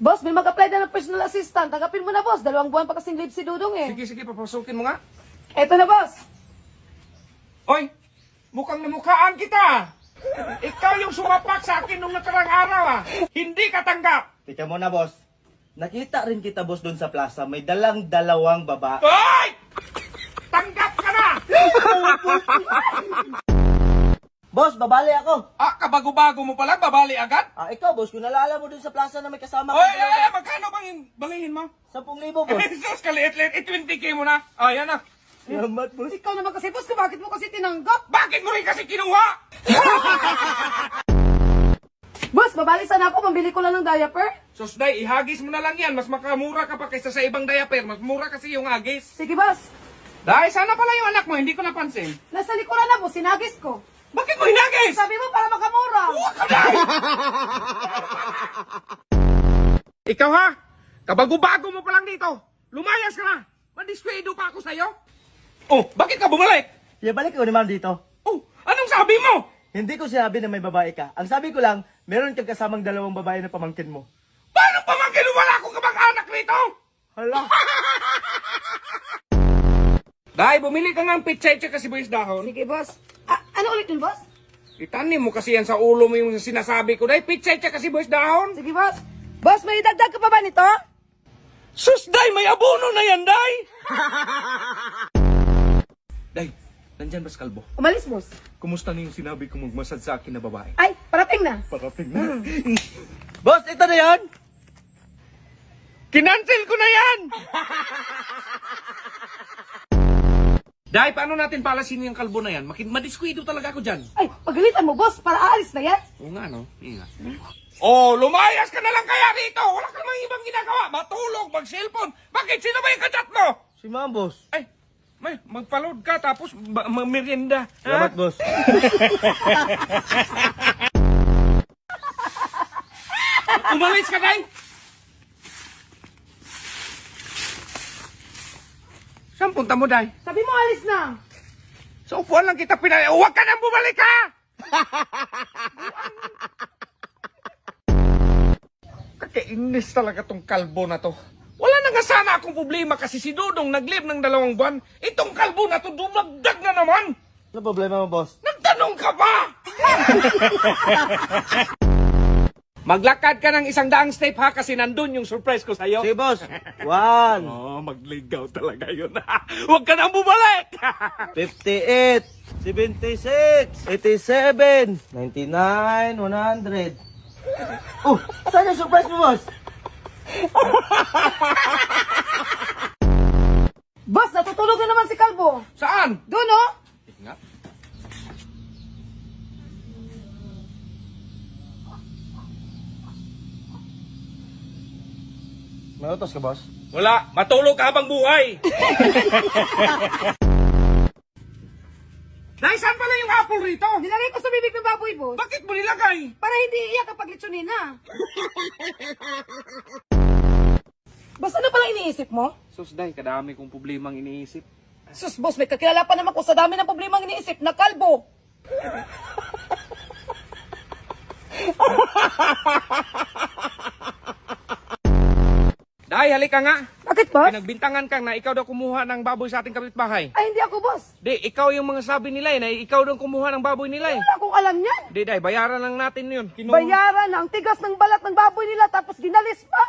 Boss, may mag-apply na ng personal assistant. Tanggapin mo na, boss. 2 buwan pa kasing leave si Dudong eh. Sige, papasukin mo nga. Eto na, boss. Oy, mukhang namukhaan kita. Ikaw yung sumapak sa akin nung nakarang araw ah. Hindi ka tanggap. Tika mo na, boss. Nakita rin kita, boss, doon sa plaza. May dalawang baba. Oy! Tanggap ka na! Boss, babali ako. Ah, kabago-bago mo palang, babali agad? Ikaw, boss, kung nalala mo doon sa plaza na may kasama Oy, magkano bang balihin mo? 10,000, boss. Jesus, kaliit-liit, 20K mo na. Ah, yan na. Salamat, boss. Ikaw naman kasi, boss, bakit mo kasi tinanggap? Bakit mo rin kasi kinuha? Boss, babalik sana ako. Pambili ko lang ng diaper. Susday, ihagis mo na lang yan. Mas makamura ka pa kaysa sa ibang diaper. Mas mura kasi yung hagis. Sige, boss. Dahil sana pala yung anak mo, hindi ko napansin. Nasa likuran na, boss. Sinagis ko. Bakit mo hinagis? Sabi mo para makamura. Huwag ka na! Ikaw ha? Kabago-bago mo pa lang dito. Lumayas ka na. Mandiskwado pa ako sa'yo. Oh, bakit ka bumalik? Balik ko naman dito. Oh, anong sabi mo? Hindi ko sinabi na may babae ka. Ang sabi ko lang, meron kang kasamang 2 babae na pamangkin mo. Paano pamangkin wala akong kamag-anak rito? Hala. Dahil bumili ka ng pitsay tsaka sibuyas dahon. Sige, boss. Ano ulit yun, boss? Itanim mo kasi yan sa ulo mo yung sinasabi ko. Dahil pitsay tsaka sibuyas dahon. Sige, boss. Boss, may idagdag ka pa ba nito? Sus, Day! May abono na yan, Day! Day, nandyan ba si Kalbo? Umalis, boss. Kumusta na yung sinabi ko magmasad sa akin na babae? Ay, parating na. Parating na. Boss, ito na yan. Kinancel ko na yan! Day, paano natin palasin yung kalbo na yan? Madiskwido talaga ako dyan. Ay, pagalitan mo, boss, para aalis na yan. Oo nga, no? Ingat. Oh, lumayas ka na lang kaya dito! Wala ka namang ibang ginagawa! Matulog, mag-cellphone! Bakit? Sino ba yung kachat mo? Si ma'am, boss. Ay, may, magpaload ka tapos merienda. Salamat, boss. Umalis ka, Day! Saan punta mo, Day? Sabi mo, alis na. Sa upuan lang kita pinay... Huwag ka nang bumalik, ha! Kakainis talaga tong kalbo na to. Wala na nga sana akong problema kasi si Dudong nag-live ng 2 buwan. Itong kalbo na to dumagdag na naman. Ano problema mo, boss? Nagtanong ka pa! Maglakad ka ng 100 step ha kasi nandun yung surprise ko sa'yo. Sige, boss. 1, Oh, magligaw talaga yun. Huwag ka nang bumalik! 58, 76, 87, 99, 100. Oh, saan yung surprise mo, boss? Boss, natutulog na naman si Kalbo. Saan? Doon, oh. Ingat. May utos ka, boss? Wala, matulog ka habang buhay. Dahil saan pala yung apple rito? Nilagay ko sa bibig ng baboy, boss. Bakit mo nilagay? Para hindi iyak kapag litsunin na. Boss, ano palang iniisip mo? Sus, Day, kadami kong problemang iniisip. Sus, boss, may kakilala pa naman ko sa dami ng problema ang iniisip na kalbo. Day, halika nga. Bakit, boss? Pinagbintangan kang na ikaw daw kumuha ng baboy sa ating kapitbahay. Ay, hindi ako, boss. Di, ikaw yung mga sabi nila na ikaw daw kumuha ng baboy nila Wala akong alam yan. Di, Day, bayaran lang natin yun. Bayaran na ang tigas ng balat ng baboy nila tapos ginalis pa.